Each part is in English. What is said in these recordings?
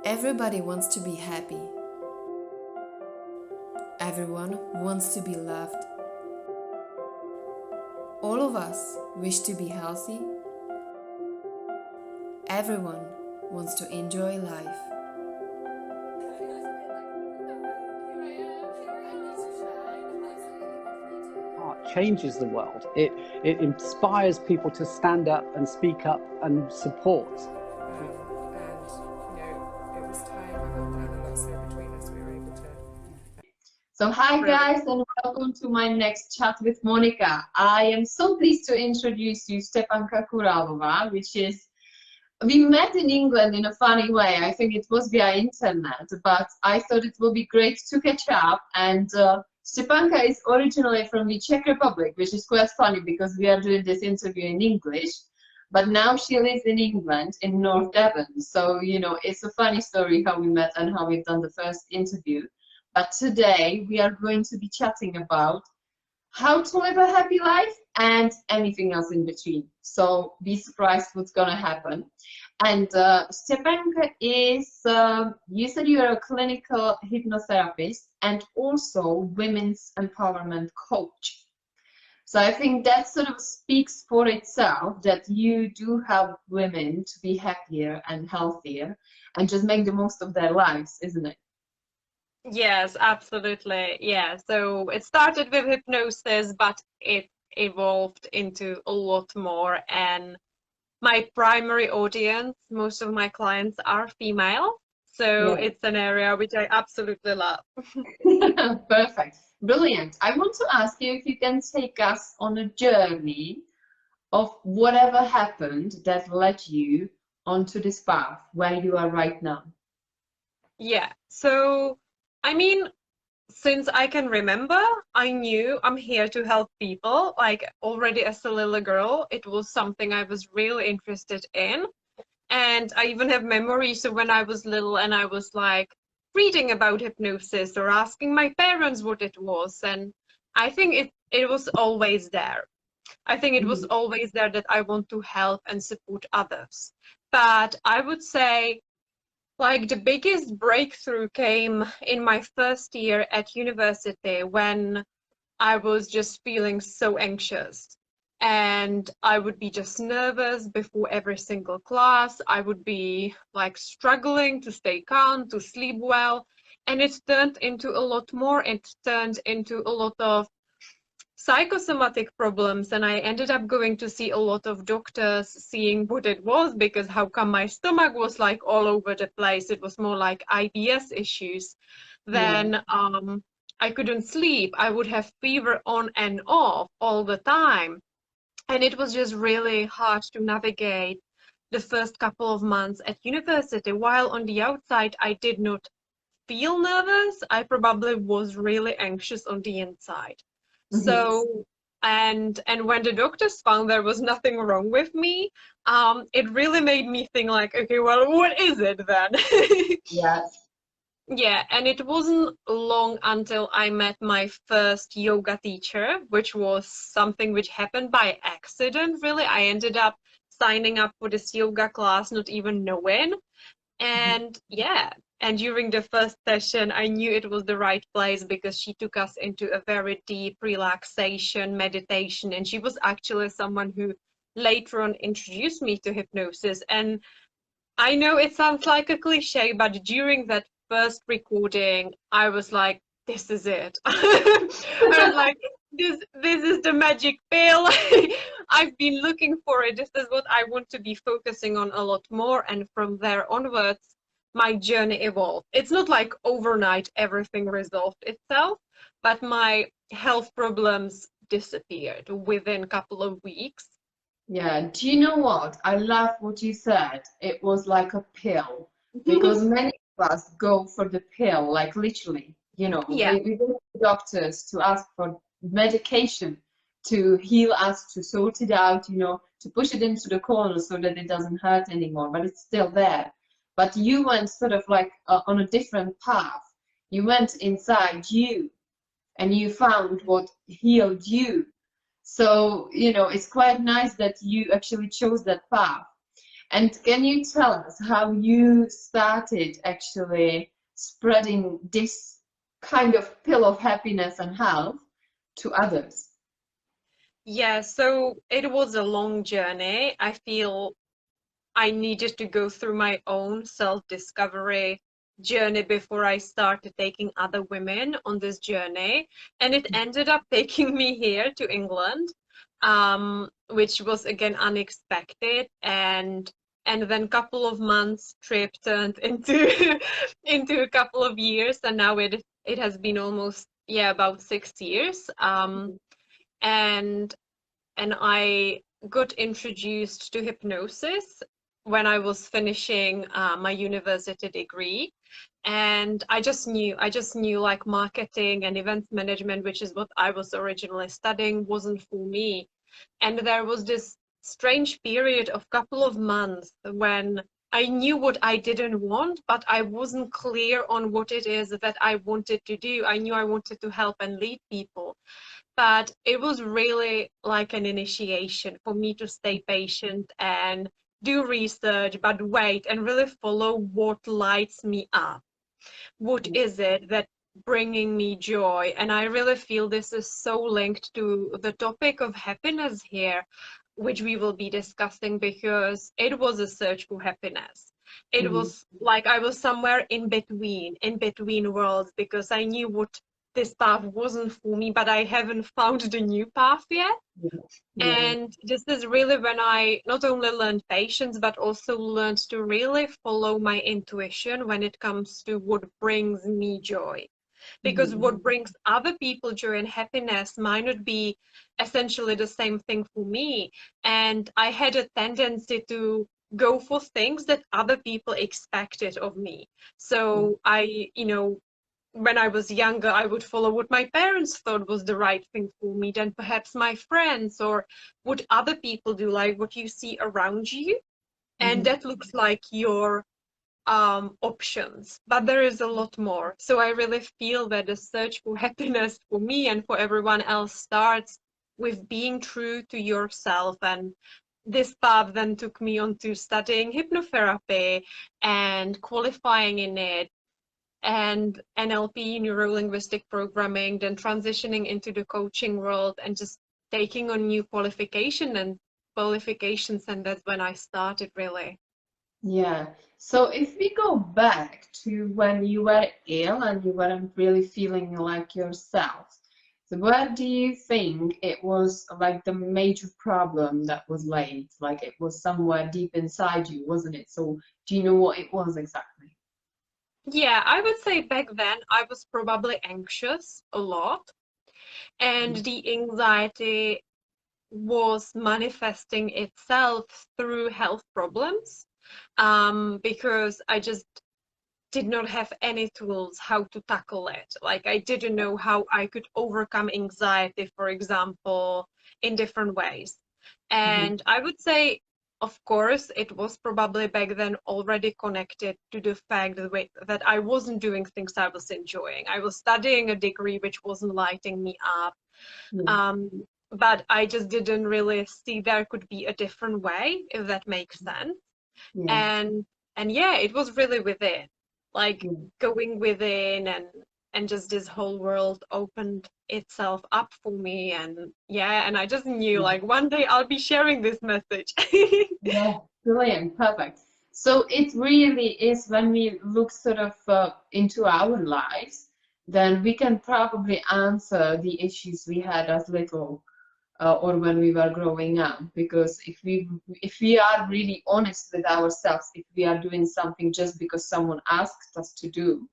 Everybody wants to be happy. Everyone wants to be loved. All of us wish to be healthy. Everyone wants to enjoy life. Art changes the world. It inspires people to stand up and speak up and support. It was time we got down and that's it between us, we were able to. So hi guys, and welcome to my next chat with Monika. I am so pleased to introduce you Štěpánka Kurálová, which is, we met in England in a funny way. I think it was via internet, but I thought it would be great to catch up. And Štěpánka is originally from the Czech Republic, which is quite funny because we are doing this interview in English. But now she lives in England, in North Devon. So, you know, it's a funny story how we met and how we've done the first interview. But today we are going to be chatting about how to live a happy life and anything else in between. So be surprised what's going to happen. And Štěpánka is, you said you're a clinical hypnotherapist and also women's empowerment coach. So I think that sort of speaks for itself, that you do help women to be happier and healthier and just make the most of their lives, isn't it? Yes, absolutely. Yeah. So it started with hypnosis, but it evolved into a lot more. And my primary audience, most of my clients are female. So Yeah. it's an area which I absolutely love. Perfect. Brilliant. I want to ask you if you can take us on a journey of whatever happened that led you onto this path where you are right now. Yeah. So, I mean, since I can remember, I knew I'm here to help people. Like already as a little girl, it was something I was really interested in. And I even have memories of when I was little and I was like reading about hypnosis or asking my parents what it was. And I think it was always there. I think it was always there that I want to help and support others. But I would say like the biggest breakthrough came in my first year at university when I was just feeling so anxious. And I would be just nervous before every single class. I would be like struggling to stay calm, to sleep well. And it turned into a lot more. It turned into a lot of psychosomatic problems. And I ended up going to see a lot of doctors, seeing what it was, because how come my stomach was like all over the place? It was more like IBS issues. Then I couldn't sleep. I would have fever on and off all the time. And it was just really hard to navigate the first couple of months at university. While on the outside, I did not feel nervous. I probably was really anxious on the inside. So, and when the doctors found there was nothing wrong with me, it really made me think like, okay, well, what is it then? Yes. Yeah, and it wasn't long until I met my first yoga teacher, which was something which happened by accident, really. I ended up signing up for this yoga class, not even knowing. And yeah, and during the first session, I knew it was the right place because she took us into a very deep relaxation, meditation, and she was actually someone who later on introduced me to hypnosis. And I know it sounds like a cliche, but during that first recording, I was like, this is it. I was like, this is the magic pill. I've been looking for it. This is what I want to be focusing on a lot more. And from there onwards, my journey evolved. It's not like overnight everything resolved itself, but my health problems disappeared within a couple of weeks. Yeah, do you know what? I love what you said. It was like a pill because many of us go for the pill, like literally, you know, Yeah. we go to doctors to ask for medication to heal us, to sort it out, you know, to push it into the corner so that it doesn't hurt anymore, but it's still there. But you went sort of like on a different path. You went inside you and you found what healed you. So, you know, it's quite nice that you actually chose that path. And can you tell us how you started actually spreading this kind of pill of happiness and health to others? Yeah, so it was a long journey. I feel I needed to go through my own self-discovery journey before I started taking other women on this journey. And it ended up taking me here to England, which was again unexpected. And then couple of months trip turned into into a couple of years, and now it has been almost, yeah, about 6 years. And I got introduced to hypnosis when I was finishing my university degree. And I just knew like marketing and events management, which is what I was originally studying, wasn't for me. And there was this strange period of couple of months when I knew what I didn't want, but I wasn't clear on what it is that I wanted to do. I knew I wanted to help and lead people, but it was really like an initiation for me to stay patient and do research, but wait and really follow what lights me up. What is it that bringing me joy? And I really feel this is so linked to the topic of happiness here, which we will be discussing, because it was a search for happiness. It was like I was somewhere in between worlds, because I knew what this path wasn't for me, but I haven't found the new path yet. And this is really when I not only learned patience, but also learned to really follow my intuition when it comes to what brings me joy. Because what brings other people joy and happiness might not be essentially the same thing for me. And I had a tendency to go for things that other people expected of me. So when I was younger, I would follow what my parents thought was the right thing for me, then perhaps my friends, or what other people do, like what you see around you. And that looks like your options, but there is a lot more. So I really feel that the search for happiness for me and for everyone else starts with being true to yourself. And this path then took me on to studying hypnotherapy and qualifying in it, and NLP, neuro-linguistic programming, then transitioning into the coaching world and just taking on new qualifications, and that's when I started really. Yeah. So if we go back to when you were ill and you weren't really feeling like yourself, so where do you think it was like the major problem that was laid? Like it was somewhere deep inside you, wasn't it? So do you know what it was exactly? Yeah, I would say back then I was probably anxious a lot, and the anxiety was manifesting itself through health problems, because I just did not have any tools how to tackle it. Like I didn't know how I could overcome anxiety, for example, in different ways. And I would say, of course, it was probably back then already connected to the fact that I wasn't doing things I was enjoying. I was studying a degree which wasn't lighting me up. But I just didn't really see there could be a different way, if that makes sense. And yeah, it was really within, like going within, and just this whole world opened itself up for me. And yeah, and I just knew like one day I'll be sharing this message. Yeah, brilliant, perfect. So it really is, when we look sort of into our lives, then we can probably answer the issues we had as little or when we were growing up. Because if we are really honest with ourselves, if we are doing something just because someone asked us to do,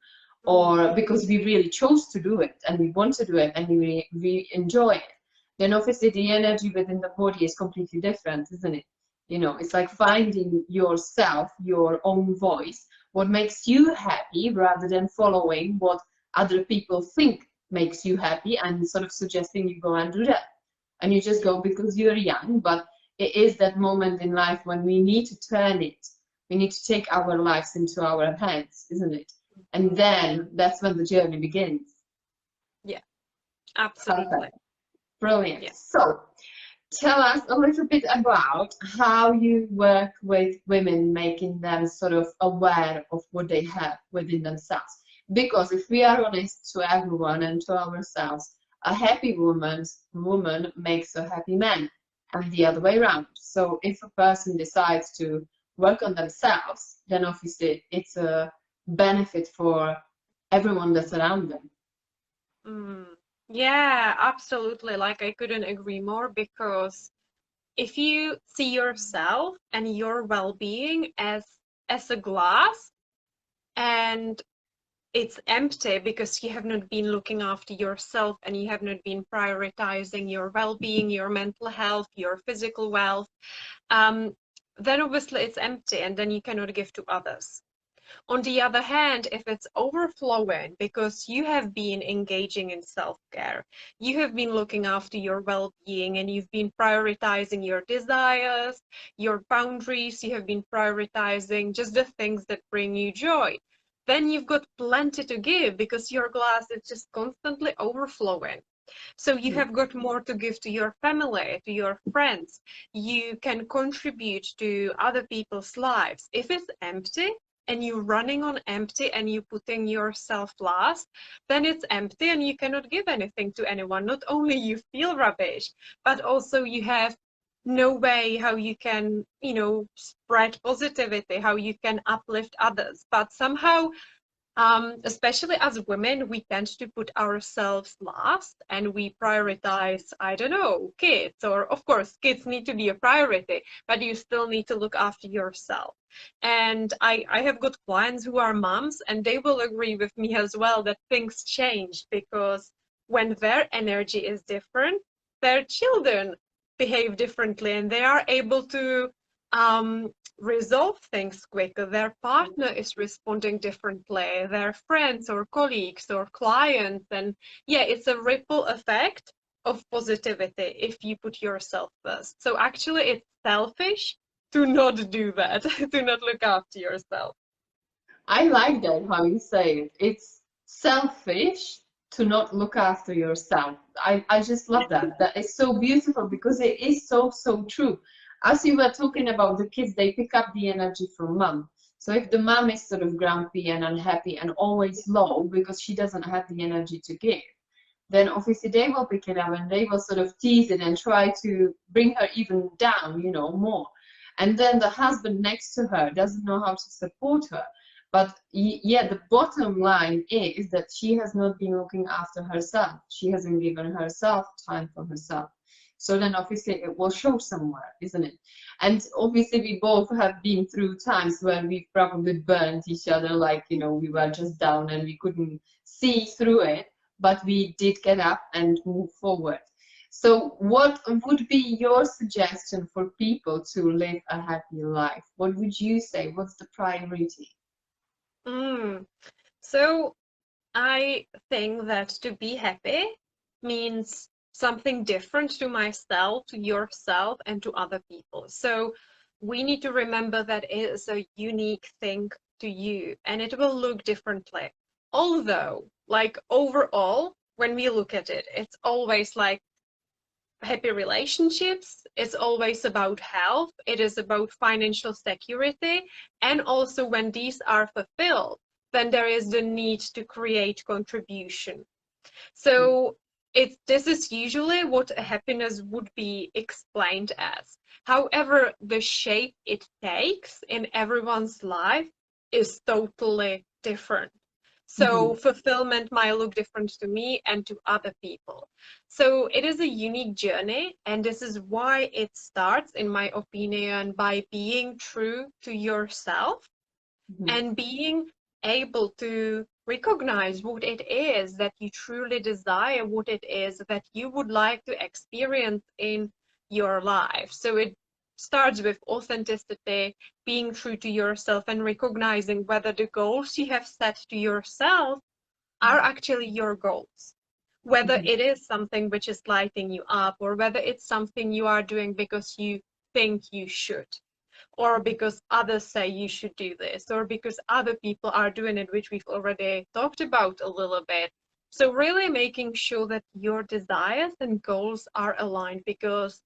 or because we really chose to do it and we want to do it and we enjoy it, then obviously the energy within the body is completely different, isn't it? You know, it's like finding yourself, your own voice, what makes you happy, rather than following what other people think makes you happy and sort of suggesting you go and do that. And you just go because you're young, but it is that moment in life when we need to turn it. We need to take our lives into our hands, isn't it? And then that's when the journey begins. Yeah, absolutely. Perfect. Brilliant. Yeah. So tell us a little bit about how you work with women, making them sort of aware of what they have within themselves. Because if we are honest to everyone and to ourselves, a happy woman makes a happy man, and the other way around. So if a person decides to work on themselves, then obviously it's a benefit for everyone that's around them. Yeah, absolutely. Like, I couldn't agree more, because if you see yourself and your well-being as a glass, and it's empty because you have not been looking after yourself and you have not been prioritizing your well-being, your mental health, your physical wealth, then obviously it's empty, and then you cannot give to others. On the other hand, if it's overflowing because you have been engaging in self-care, you have been looking after your well-being, and you've been prioritizing your desires, your boundaries, you have been prioritizing just the things that bring you joy, then you've got plenty to give, because your glass is just constantly overflowing. So you have got more to give to your family, to your friends. You can contribute to other people's lives. If it's empty, and you're running on empty, and you're putting yourself last, then it's empty and you cannot give anything to anyone. Not only you feel rubbish, but also you have no way how you can, spread positivity, how you can uplift others. But somehow, especially as women, we tend to put ourselves last, and we prioritize, I don't know, kids, or of course kids need to be a priority, but you still need to look after yourself. And I have got clients who are moms, and they will agree with me as well that things change, because when their energy is different, their children behave differently, and they are able to resolve things quicker. Their partner is responding differently, their friends or colleagues or clients, and yeah, it's a ripple effect of positivity if you put yourself first. So actually it's selfish to not do that, to not look after yourself. I like that how you say it. It's selfish to not look after yourself. I just love that. That is so beautiful, because it is so, so true. As you were talking about the kids, they pick up the energy from mom. So if the mom is sort of grumpy and unhappy and always low because she doesn't have the energy to give, then obviously they will pick it up and they will sort of tease it and try to bring her even down, more. And then the husband next to her doesn't know how to support her. But yeah, the bottom line is that she has not been looking after herself. She hasn't given herself time for herself. So then obviously it will show somewhere, isn't it? And obviously we both have been through times where we probably burnt each other, like, we were just down and we couldn't see through it, but we did get up and move forward. So what would be your suggestion for people to live a happy life? What would you say? What's the priority? So I think that to be happy means something different to myself, to yourself, and to other people. So we need to remember that it is a unique thing to you, and it will look differently. Although, like, overall, when we look at it, it's always like happy relationships, it's always about health, it is about financial security, and also when these are fulfilled, then there is the need to create contribution. So this is usually what happiness would be explained as. However, the shape it takes in everyone's life is totally different. So fulfillment might look different to me and to other people. So it is a unique journey, and this is why it starts, in my opinion, by being true to yourself and being able to recognize what it is that you truly desire, what it is that you would like to experience in your life. So it starts with authenticity, being true to yourself, and recognizing whether the goals you have set to yourself are actually your goals. Whether it is something which is lighting you up, or whether it's something you are doing because you think you should, or because others say you should do this, or because other people are doing it, which we've already talked about a little bit. So really making sure that your desires and goals are aligned, because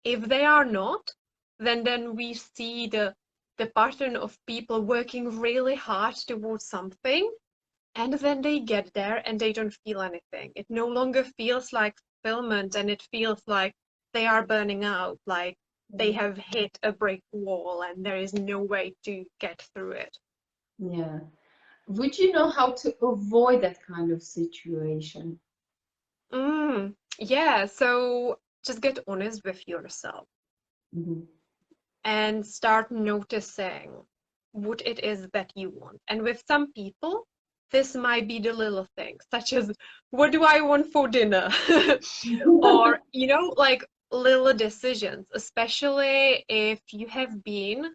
If they are not, then we see the pattern of people working really hard towards something, and then they get there and they don't feel anything. It no longer feels like fulfillment, and it feels like they are burning out, like they have hit a brick wall and there is no way to get through it. Yeah. Would you know how to avoid that kind of situation? Yeah, so just get honest with yourself Mhm. and start noticing what it is that you want. And with some people, this might be the little things, such as, what do I want for dinner? Or, like little decisions, especially if you have been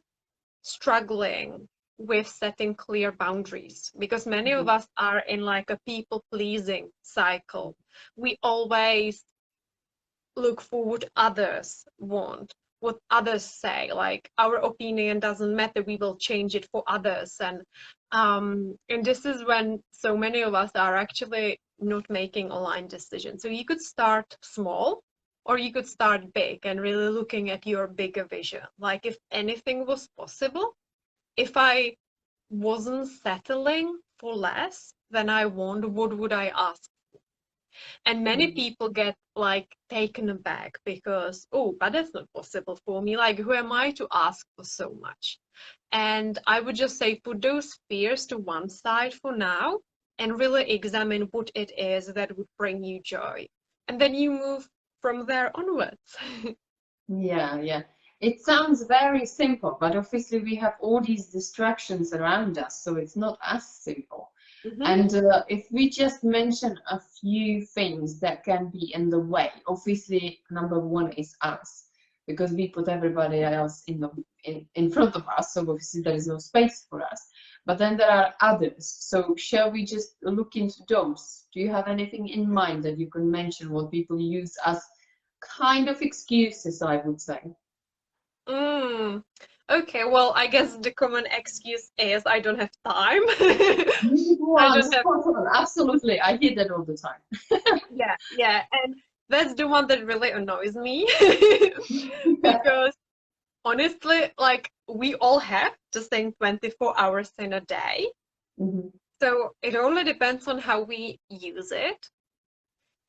struggling with setting clear boundaries, because many of us are in like a people-pleasing cycle. We always look for what others want, what others say, like our opinion doesn't matter, we will change it for others. And this is when so many of us are actually not making aligned decisions. So you could start small, or you could start big and really looking at your bigger vision. Like, if anything was possible, if I wasn't settling for less than I want, what would I ask? And many people get like taken aback because, oh, but that's not possible for me. Like, who am I to ask for so much? And I would just say, put those fears to one side for now and really examine what it is that would bring you joy. And then you move from there onwards. Yeah, yeah. It sounds very simple, but obviously we have all these distractions around us, so it's not as simple. And if we just mention a few things that can be in the way, obviously number one is us, because we put everybody else in front of us, so obviously there is no space for us. But then there are others. So shall we just look into those? Do you have anything in mind that you can mention what people use as kind of excuses, I would say? Okay, well, I guess the common excuse is I don't have time. I One, don't have. spot on. Absolutely, I hear that all the time. Yeah, and that's the one that really annoys me. Because honestly, like, we all have the same 24 hours in a day. So it only depends on how we use it.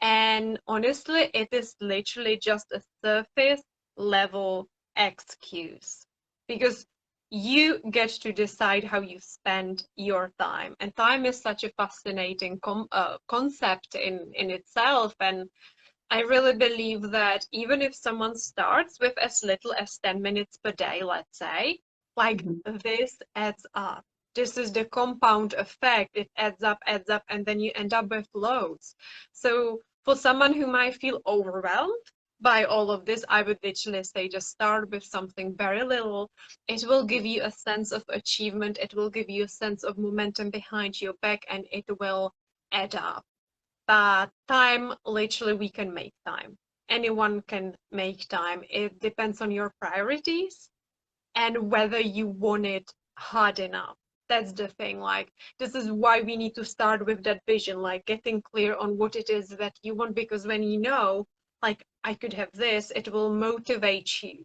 And honestly, it is literally just a surface level excuse, because you get to decide how you spend your time. And time is such a fascinating concept in itself. And I really believe that even if someone starts with as little as 10 minutes per day, let's say, like, this adds up. This is the compound effect. It adds up, and then you end up with loads. So for someone who might feel overwhelmed by all of this, I would literally say just start with something very little. It will give you a sense of achievement. It will give you a sense of momentum behind your back, and it will add up. But time, literally, we can make time. Anyone can make time. It depends on your priorities and whether you want it hard enough. That's the thing. Like, this is why we need to start with that vision, like getting clear on what it is that you want, because when you know, like, I could have this, it will motivate you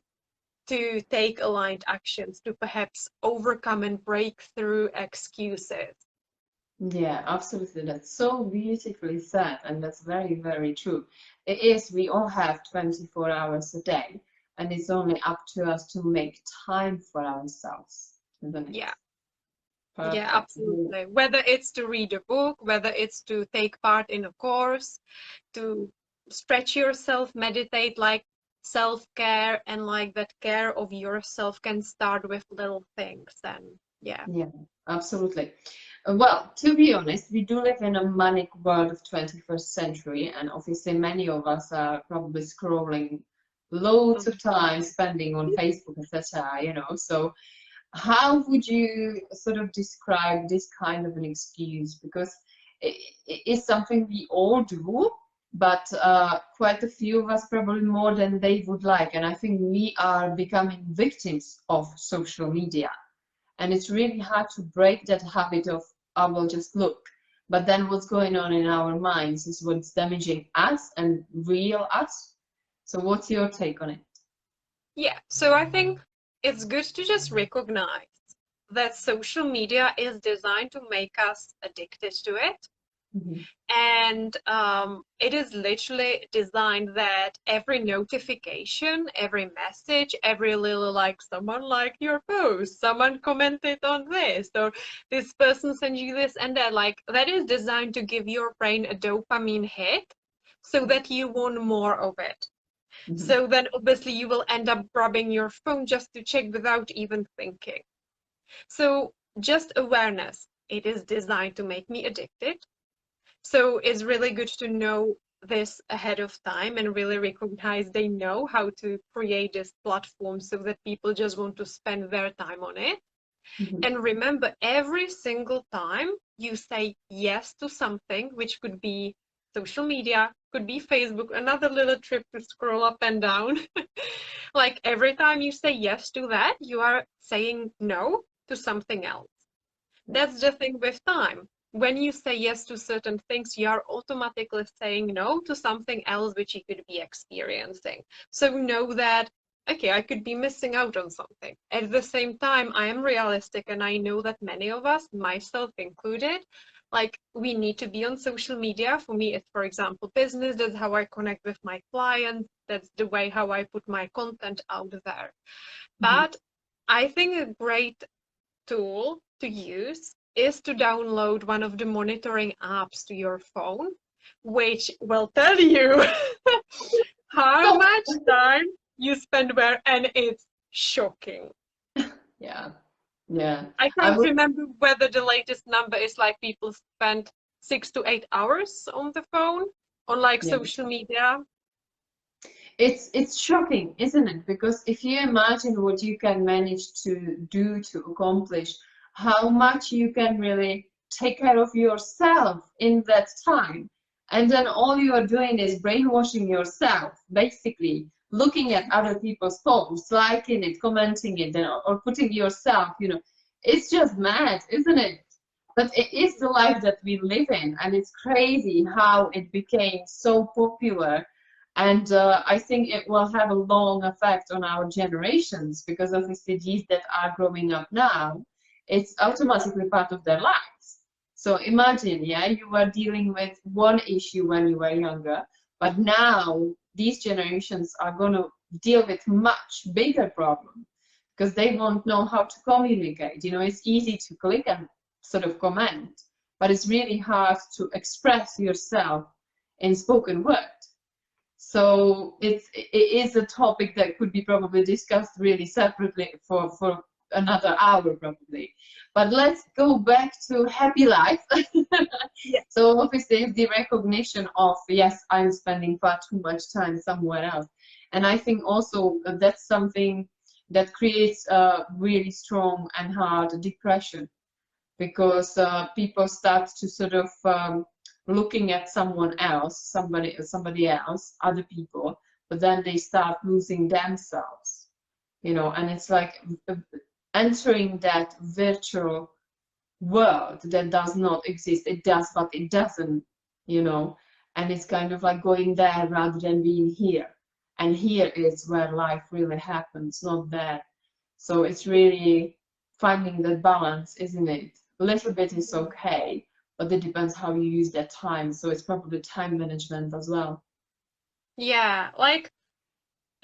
to take aligned actions, to perhaps overcome and break through excuses. Yeah, absolutely. That's so beautifully said, and that's very, very true. It is, we all have 24 hours a day, and it's only up to us to make time for ourselves, isn't it? Yeah. Perfect. Yeah, absolutely. Whether it's to read a book, whether it's to take part in a course, to stretch yourself, meditate, like, self-care, and like that care of yourself can start with little things. And yeah. Yeah, absolutely. Well, to be honest, we do live in a manic world of 21st century, and obviously many of us are probably scrolling loads of time spending on Facebook, etc., so how would you sort of describe this kind of an excuse? Because it is something we all do, but quite a few of us, probably more than they would like. And I think we are becoming victims of social media. And it's really hard to break that habit of, I will just look. But then what's going on in our minds is what's damaging us and real us. So what's your take on it? Yeah, so I think it's good to just recognize that social media is designed to make us addicted to it. Mhm. And it is literally designed that every notification, every message, every little like someone liked your post, someone commented on this, or this person sent you this and that, like that is designed to give your brain a dopamine hit so that you want more of it. Mhm. So then obviously you will end up grabbing your phone just to check without even thinking. So just awareness, it is designed to make me addicted. So it's really good to know this ahead of time and really recognize they know how to create this platform so that people just want to spend their time on it. Mhm. And remember, every single time you say yes to something, which could be social media, could be Facebook, another little trip to scroll up and down. Like every time you say yes to that, you are saying no to something else. That's the thing with time. When you say yes to certain things, you are automatically saying no to something else which you could be experiencing. So know that, okay, I could be missing out on something. At the same time, I am realistic and I know that many of us, myself included, like we need to be on social media. For me, it's, for example, business. That's how I connect with my clients. That's the way how I put my content out there. But I think a great tool to use is to download one of the monitoring apps to your phone, which will tell you how much time you spend where, and it's shocking. Yeah, yeah. I I can't would. remember whether the latest number is like people spend 6 to 8 hours on the phone, on like Yeah. social media. It's shocking, isn't it? Because if you imagine what you can manage to do to accomplish, how much you can really take care of yourself in that time, and then all you are doing is brainwashing yourself, basically looking at other people's posts, liking it, commenting it, or putting yourself, it's just mad, isn't it? But it is the life that we live in, and it's crazy how it became so popular. And I think it will have a long effect on our generations, because obviously these that are growing up now, it's automatically part of their lives. So imagine, yeah, you were dealing with one issue when you were younger, but now these generations are going to deal with much bigger problem, because they won't know how to communicate. It's easy to click and sort of comment, but it's really hard to express yourself in spoken word. So it is a topic that could be probably discussed really separately for another hour probably. But let's go back to happy life. Yeah. So obviously the recognition of, yes, I'm spending far too much time somewhere else. And I think also that's something that creates a really strong and hard depression, because people start to sort of looking at someone else, somebody else, other people, but then they start losing themselves, and it's like entering that virtual world that does not exist. It does, but it doesn't, and it's kind of like going there rather than being here. And here is where life really happens, not there. So it's really finding that balance, isn't it? A little bit is okay, but it depends how you use that time. So it's probably time management as well. Yeah, like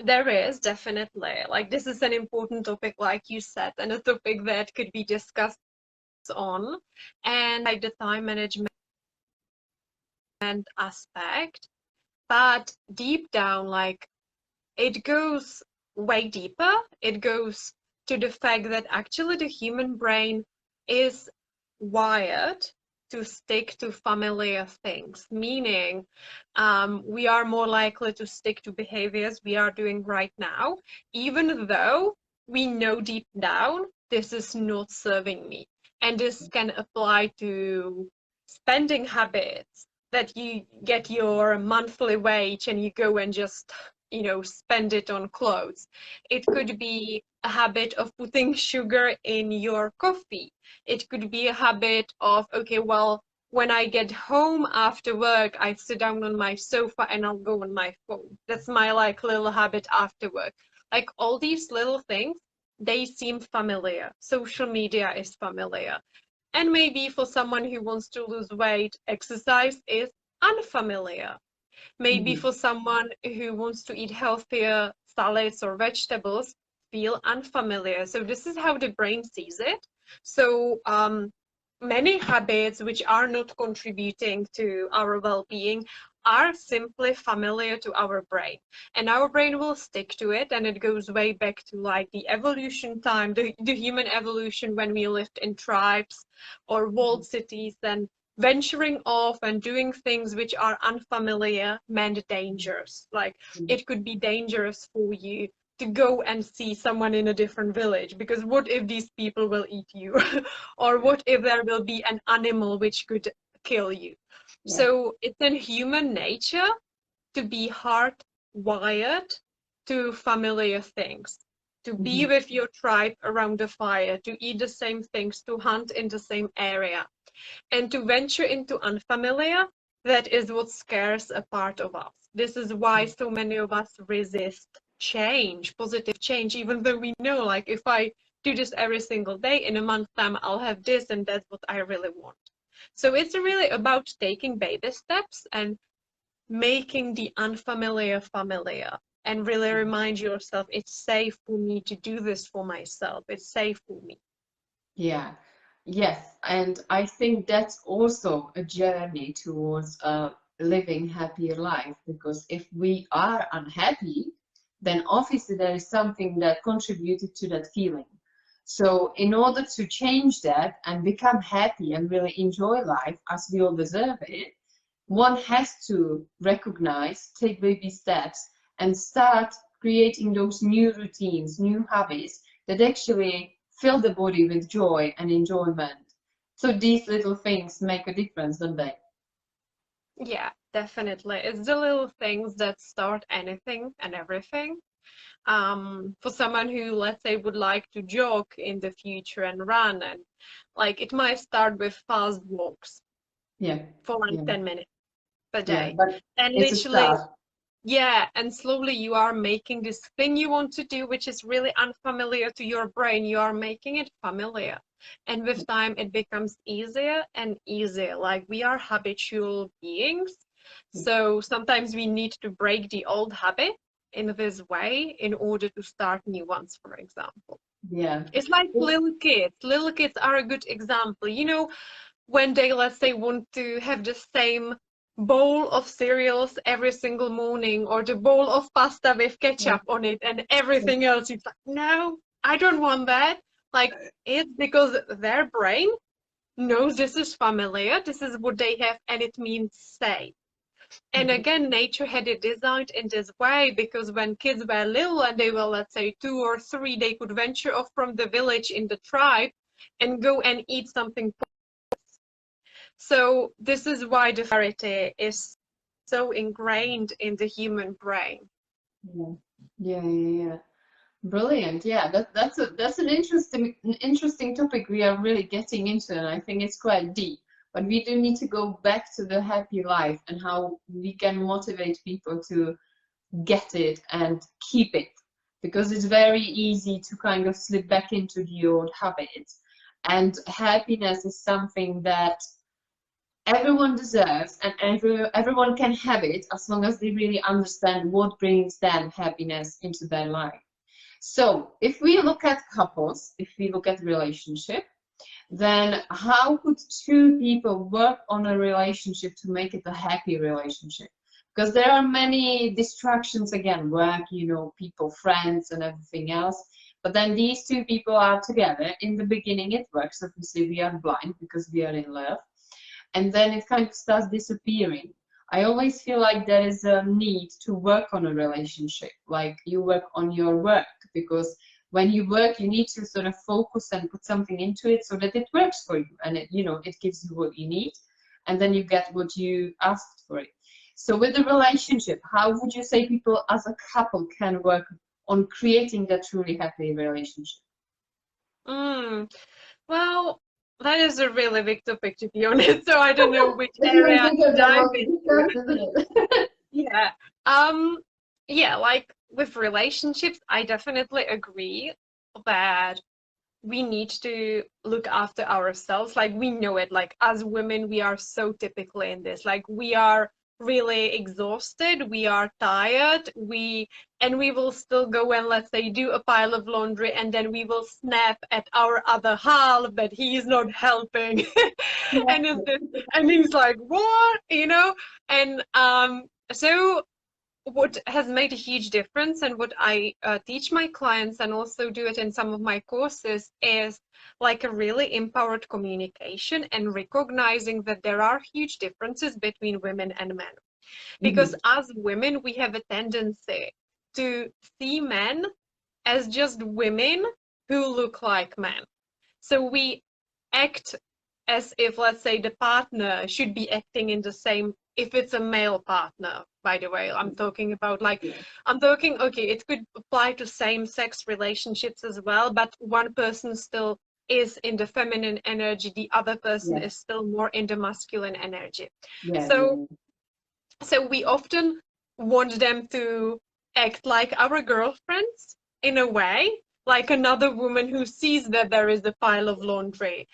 there is definitely, like this is an important topic, like you said, and a topic that could be discussed on, and like the time management aspect. But deep down, like it goes way deeper. It goes to the fact that actually the human brain is wired to stick to familiar things, meaning we are more likely to stick to behaviors we are doing right now, even though we know deep down this is not serving me. And this can apply to spending habits, that you get your monthly wage and you go and just spend it on clothes. It could be a habit of putting sugar in your coffee. It could be a habit of, okay, well, when I get home after work, I sit down on my sofa and I'll go on my phone. That's my like little habit after work. Like all these little things, they seem familiar. Social media is familiar. And maybe for someone who wants to lose weight, exercise is unfamiliar. Maybe for someone who wants to eat healthier salads or vegetables, feel unfamiliar. So this is how the brain sees it. So many habits which are not contributing to our well-being are simply familiar to our brain, and our brain will stick to it. And it goes way back to like the evolution time, the human evolution, when we lived in tribes or walled cities, and venturing off and doing things which are unfamiliar meant dangers. Like it could be dangerous for you to go and see someone in a different village, because what if these people will eat you? Or what if there will be an animal which could kill you? Yeah. So it's in human nature to be hardwired to familiar things, to be with your tribe around the fire, to eat the same things, to hunt in the same area. And to venture into unfamiliar, that is what scares a part of us. This is why so many of us resist change, positive change, even though we know, like, if I do this every single day, in a month's time, I'll have this, and that's what I really want. So it's really about taking baby steps and making the unfamiliar familiar, and really remind yourself, it's safe for me to do this for myself. It's safe for me. Yeah. Yes, and I think that's also a journey towards a living happier life, because if we are unhappy, then obviously there is something that contributed to that feeling. So in order to change that and become happy and really enjoy life as we all deserve it, one has to recognize, take baby steps, and start creating those new routines, new habits that actually fill the body with joy and enjoyment. So these little things make a difference, don't they? Yeah, definitely. It's the little things that start anything and everything. For someone who, let's say, would like to jog in the future and run, and like it might start with fast walks. Yeah. For like 10 minutes per day. Yeah, but and it's literally, a start. yeah, and slowly you are making this thing you want to do, which is really unfamiliar to your brain. You are making it familiar. And with time, it becomes easier and easier. Like, we are habitual beings. So sometimes we need to break the old habit in this way in order to start new ones, for example. Yeah. It's like little kids. Little kids are a good example. You know, when they, let's say, want to have the same bowl of cereals every single morning, or the bowl of pasta with ketchup on it and everything else, it's like, no, I don't want that. Like, it's because their brain knows this is familiar, this is what they have, and it means safe. And again, nature had it designed in this way, because when kids were little and they were, let's say, 2 or 3, they could venture off from the village in the tribe and go and eat something. So this is why the variety is so ingrained in the human brain. Yeah. Brilliant. Yeah, that's an interesting topic we are really getting into, and I think it's quite deep. But we do need to go back to the happy life and how we can motivate people to get it and keep it, because it's very easy to kind of slip back into the old habits. And happiness is something that everyone deserves, and everyone can have it as long as they really understand what brings them happiness into their life. So if we look at couples, if we look at relationship, then how could two people work on a relationship to make it a happy relationship? Because there are many distractions, again, work, you know, people, friends, and everything else. But then these two people are together. In the beginning, it works. Obviously, we are blind because we are in love. And then it kind of starts disappearing. I always feel like there is a need to work on a relationship, like you work on your work, because when you work, you need to sort of focus and put something into it so that it works for you, and it, you know, it gives you what you need, and then you get what you asked for it. So with the relationship, how would you say people as a couple can work on creating that truly happy relationship? Well, that is a really big topic, to be honest. So I don't know which area to dive into. Yeah. yeah, like with relationships, I definitely agree that we need to look after ourselves. Like we know it, like as women, we are so typically in this, like we are really exhausted, we are tired, and we will still go and let's say do a pile of laundry, and then we will snap at our other half that he is not helping. and it's this, and he's like, what, and so what has made a huge difference, and what I teach my clients and also do it in some of my courses, is like a really empowered communication and recognizing that there are huge differences between women and men. Because as women, we have a tendency to see men as just women who look like men. So we act as if, let's say, the partner should be acting in the same, if it's a male partner, by the way, I'm talking about okay, it could apply to same-sex relationships as well, but one person still is in the feminine energy, the other person is still more in the masculine energy. So we often want them to act like our girlfriends in a way, like another woman who sees that there is a pile of laundry,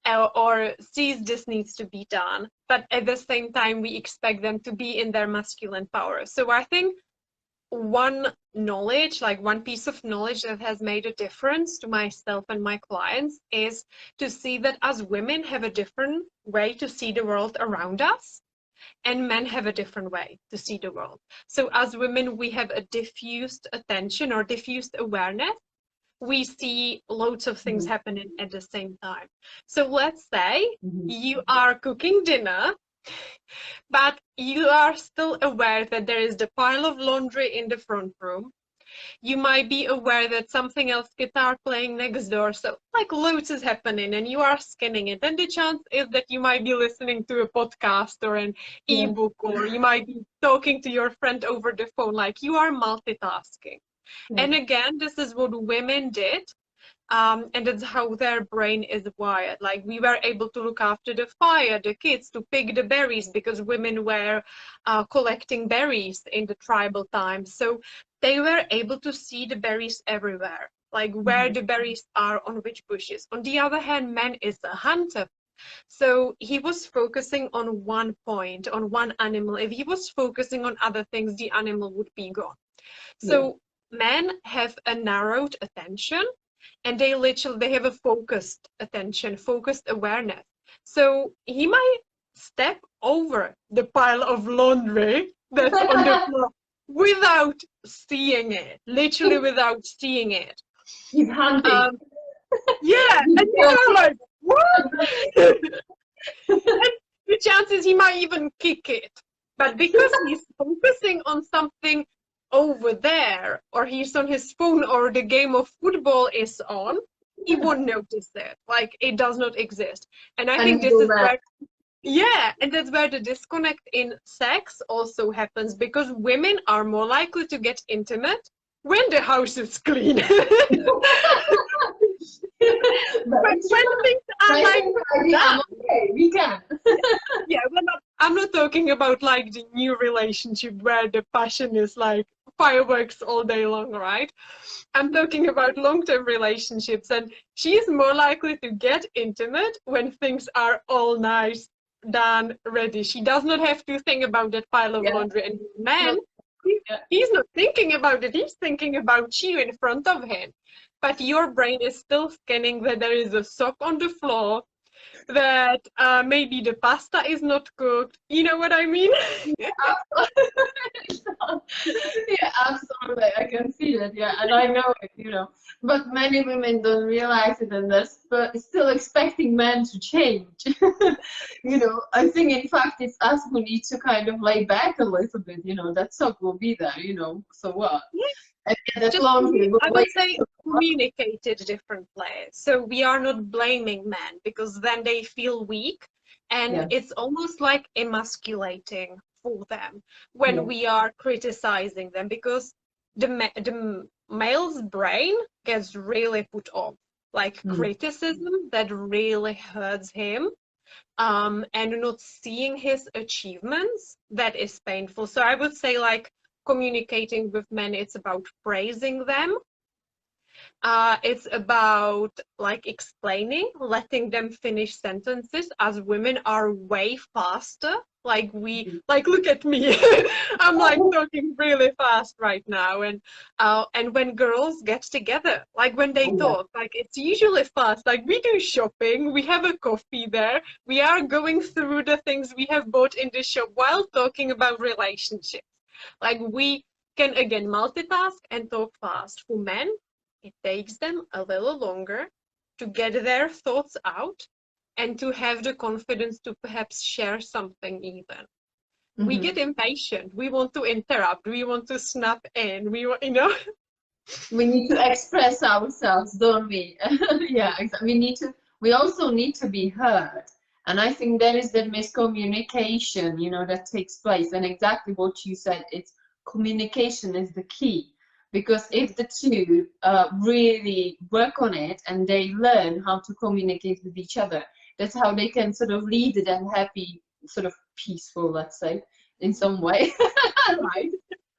or sees this needs to be done, but at the same time we expect them to be in their masculine power. So I think one piece of knowledge that has made a difference to myself and my clients is to see that as women have a different way to see the world around us, and men have a different way to see the world. So as women, we have a diffused attention or diffused awareness. We see loads of things happening at the same time. So let's say you are cooking dinner, but you are still aware that there is the pile of laundry in the front room. You might be aware that something else, kids are playing next door, so like loads is happening and you are scanning it, and the chance is that you might be listening to a podcast or an ebook, or you might be talking to your friend over the phone, like you are multitasking. And again, this is what women did, and that's how their brain is wired. Like we were able to look after the fire, the kids, to pick the berries, because women were collecting berries in the tribal times. So they were able to see the berries everywhere, like where the berries are on which bushes. On the other hand, man is a hunter. So he was focusing on one point, on one animal. If he was focusing on other things, the animal would be gone. So men have a narrowed attention, and they have a focused attention, focused awareness. So he might step over the pile of laundry that's on the floor without seeing it, literally without seeing it. He's hunting. Yeah, and you're like, what? And the chances he might even kick it. But because he's focusing on something over there, or he's on his phone, or the game of football is on, he won't notice it. Like it does not exist. And I think this is where, and that's where the disconnect in sex also happens, because women are more likely to get intimate when the house is clean. But when things are like that, okay, we can. yeah, I'm not talking about like the new relationship where the passion is like fireworks all day long, right? I'm talking about long-term relationships, and she's more likely to get intimate when things are all nice, done, ready. She does not have to think about that pile of laundry. And man, he's not thinking about it. He's thinking about you in front of him. But your brain is still scanning that there is a sock on the floor, that maybe the pasta is not cooked. You know what I mean? Yeah, absolutely. I can feel it. Yeah, and I know it, But many women don't realize it, and they're still expecting men to change. I think in fact it's us who need to kind of lay back a little bit. That sock will be there. So what? And that laundry. I would say communicated differently. So we are not blaming men, because then they feel weak, and it's almost like emasculating for them when we are criticizing them, because the male's brain gets really put off, like criticism that really hurts him, and not seeing his achievements, that is painful. So I would say, like, communicating with men, it's about praising them. It's about like explaining, letting them finish sentences, as women are way faster. Like like look at me. I'm like talking really fast right now. And when girls get together, like when they talk, like it's usually fast. Like we do shopping, we have a coffee there, we are going through the things we have bought in the shop while talking about relationships. Like we can again multitask and talk fast. For men, it takes them a little longer to get their thoughts out and to have the confidence to perhaps share something even. We get impatient. We want to interrupt. We want to snap in. We want, you know. We need to express ourselves, don't we? Yeah, exactly. We also need to be heard. And I think there is that miscommunication, you know, that takes place. And exactly what you said, it's communication is the key. Because if the two really work on it and they learn how to communicate with each other, that's how they can sort of lead that happy, sort of peaceful, let's say, in some way, right?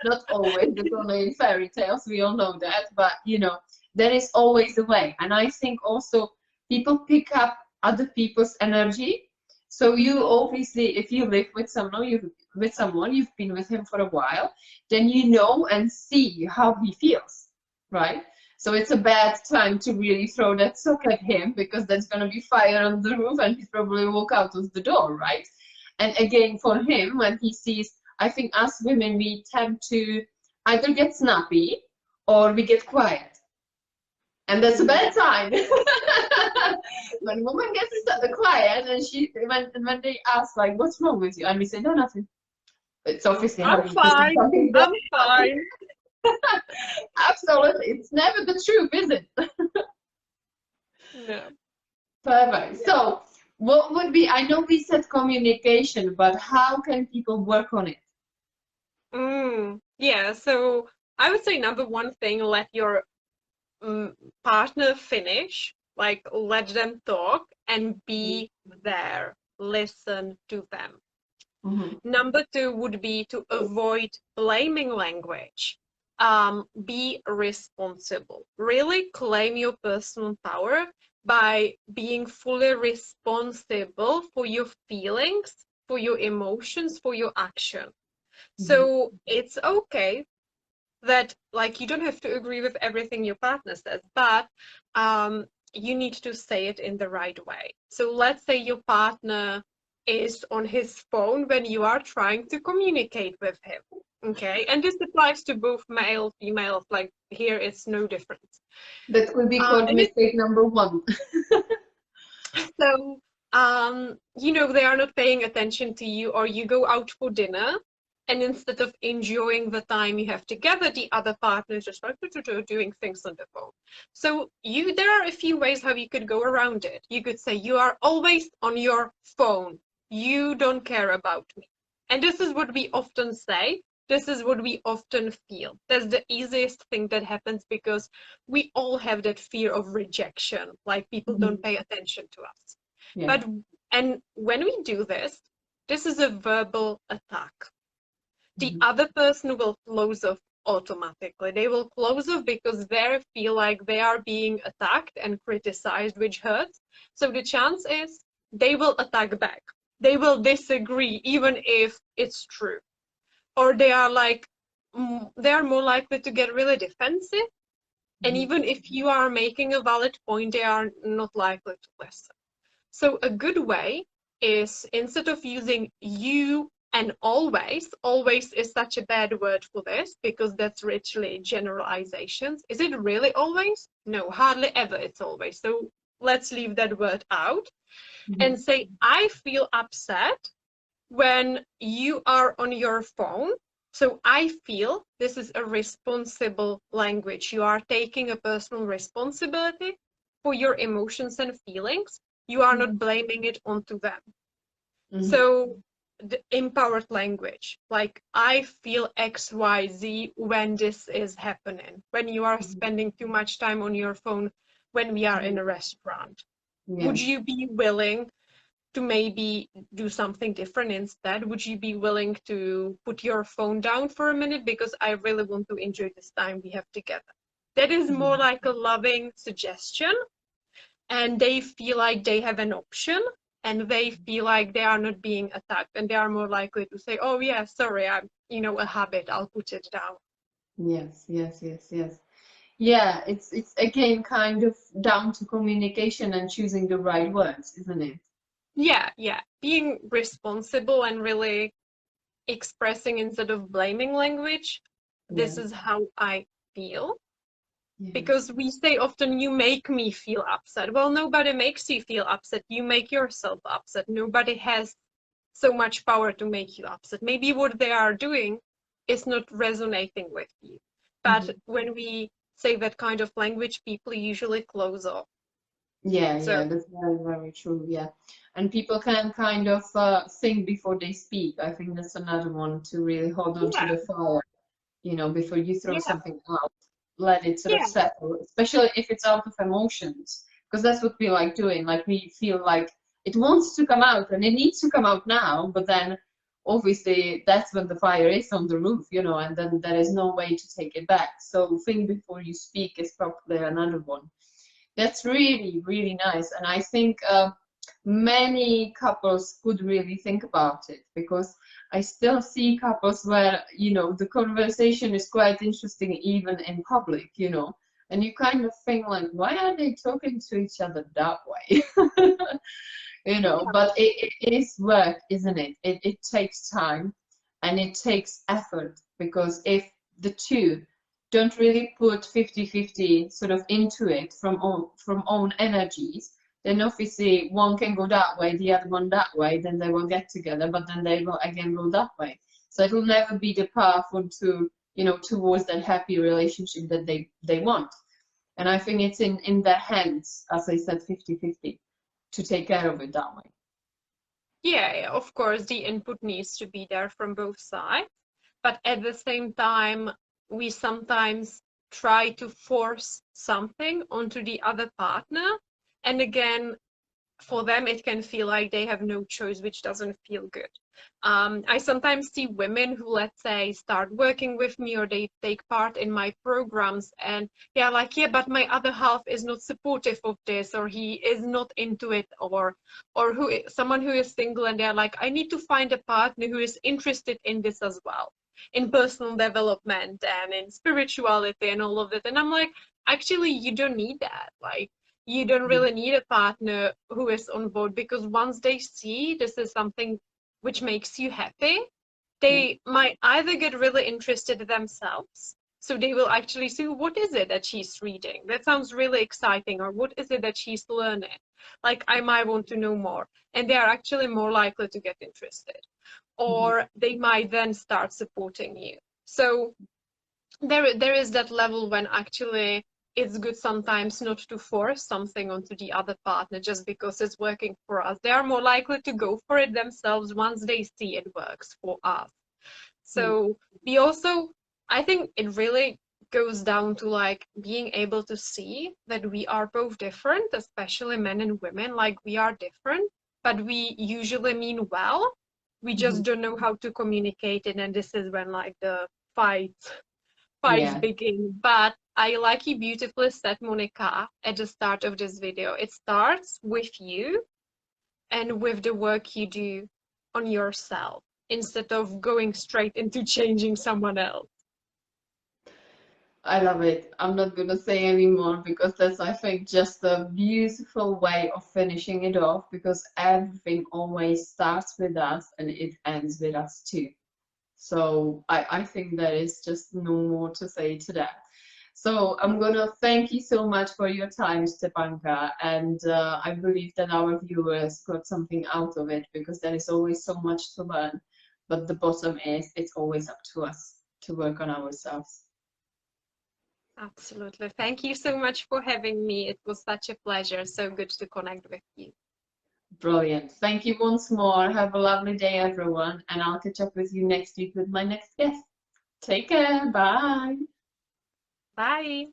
Not always, it's only in fairy tales, we all know that, but you know, there is always a way. And I think also people pick up other people's energy. So you obviously, if you live with someone, you've been with him for a while, then you know and see how he feels, right? So it's a bad time to really throw that sock at him, because there's going to be fire on the roof and he's probably walk out of the door, right? And again, for him, when he sees, I think us women, we tend to either get snappy or we get quiet. And that's a bad time. When a woman gets quiet and when they ask, like, what's wrong with you? And we say, no, nothing. It's obviously I'm fine. I'm fine. Absolutely. It's never the truth, is it? No. Perfect. So what would be, I know we said communication, but how can people work on it? Yeah, so I would say number one thing, let your partner finish, like let them talk and be there, listen to them. Number two would be to avoid blaming language. Be responsible. Really claim your personal power by being fully responsible for your feelings, for your emotions, for your action. So it's okay that, like, you don't have to agree with everything your partner says, but you need to say it in the right way. So let's say your partner is on his phone when you are trying to communicate with him, okay? And this applies to both male, female, like here it's no difference. That could be called mistake number one. So, you know, they are not paying attention to you, or you go out for dinner, and instead of enjoying the time you have together, the other partner is just like doing things on the phone. So there are a few ways how you could go around it. You could say, you are always on your phone. You don't care about me. And this is what we often say. This is what we often feel. That's the easiest thing that happens, because we all have that fear of rejection, like people don't pay attention to us. Yeah. And when we do this, this is a verbal attack. The other person will close off automatically. They will close off because they feel like they are being attacked and criticized, which hurts. So the chance is they will attack back. They will disagree, even if it's true. Or they are like, they are more likely to get really defensive. And even if you are making a valid point, they are not likely to listen. So a good way is, instead of using you and always is such a bad word for this, because that's richly generalizations. Is it really always? No, hardly ever it's always. So let's leave that word out and say, I feel upset when you are on your phone. So I feel, this is a responsible language. You are taking a personal responsibility for your emotions and feelings. You are not blaming it onto them. So the empowered language, like I feel XYZ when this is happening, when you are spending too much time on your phone, when we are in a restaurant. Would you be willing to maybe do something different instead? Would you be willing to put your phone down for a minute because I really want to enjoy this time we have together? That is more like a loving suggestion, and they feel like they have an option, and they feel like they are not being attacked, and they are more likely to say, oh yeah, sorry, I'm, a habit, I'll put it down. Yes, yes, yes, yes. Yeah, it's again kind of down to communication and choosing the right words, isn't it? Yeah, being responsible and really expressing instead of blaming language. This Yeah. is how I feel. Yes. Because we say often, you make me feel upset. Well, nobody makes you feel upset. You make yourself upset. Nobody has so much power to make you upset. Maybe what they are doing is not resonating with you. But when we say that kind of language, people usually close off. Yeah, So, yeah, that's very, very true. Yeah. And people can kind of think before they speak. I think that's another one to really hold on to yeah, the fire, before you throw yeah, something out. Let it sort of yeah, settle, especially if it's out of emotions, because that's what we like doing. Like we feel like it wants to come out and it needs to come out now, but then obviously that's when the fire is on the roof, and then there is no way to take it back. So think before you speak is probably another one. That's really, really nice. And I think many couples could really think about it, because I still see couples where, the conversation is quite interesting even in public, and you kind of think like, why are they talking to each other that way? But it is work, isn't it? It takes time and it takes effort, because if the two don't really put 50-50 sort of into it from own energies, then obviously one can go that way, the other one that way, then they will get together, but then they will again go that way. So it will never be the path to, towards that happy relationship that they want. And I think it's in their hands, as I said, 50-50, to take care of it that way. yeah, of course, the input needs to be there from both sides. But at the same time, we sometimes try to force something onto the other partner. And again, for them, it can feel like they have no choice, which doesn't feel good. I sometimes see women who, let's say, start working with me, or they take part in my programs, and they're like, yeah, but my other half is not supportive of this, or he is not into it, or someone who is single, and they're like, I need to find a partner who is interested in this as well, in personal development and in spirituality and all of it. And I'm like, actually, you don't need that. Like, you don't really need a partner who is on board, because once they see this is something which makes you happy, they might either get really interested themselves. So they will actually see, what is it that she's reading? That sounds really exciting. Or what is it that she's learning? Like, I might want to know more. And they are actually more likely to get interested. Or they might then start supporting you. So there is that level when actually it's good sometimes not to force something onto the other partner just because it's working for us. They are more likely to go for it themselves once they see it works for us. So we also, I think it really goes down to like being able to see that we are both different, especially men and women. Like, we are different, but we usually mean well. We just don't know how to communicate it, and this is when like the fights begin. But I like you beautifully said, Monika, at the start of this video. It starts with you and with the work you do on yourself, instead of going straight into changing someone else. I love it. I'm not going to say anymore, because that's, I think, just a beautiful way of finishing it off, because everything always starts with us and it ends with us too. So I think there is just no more to say to that. So I'm going to thank you so much for your time, Štěpánka, and I believe that our viewers got something out of it, because there is always so much to learn. But the bottom is, it's always up to us to work on ourselves. Absolutely. Thank you so much for having me. It was such a pleasure. So good to connect with you. Brilliant. Thank you once more. Have a lovely day, everyone. And I'll catch up with you next week with my next guest. Take care. Bye. Bye.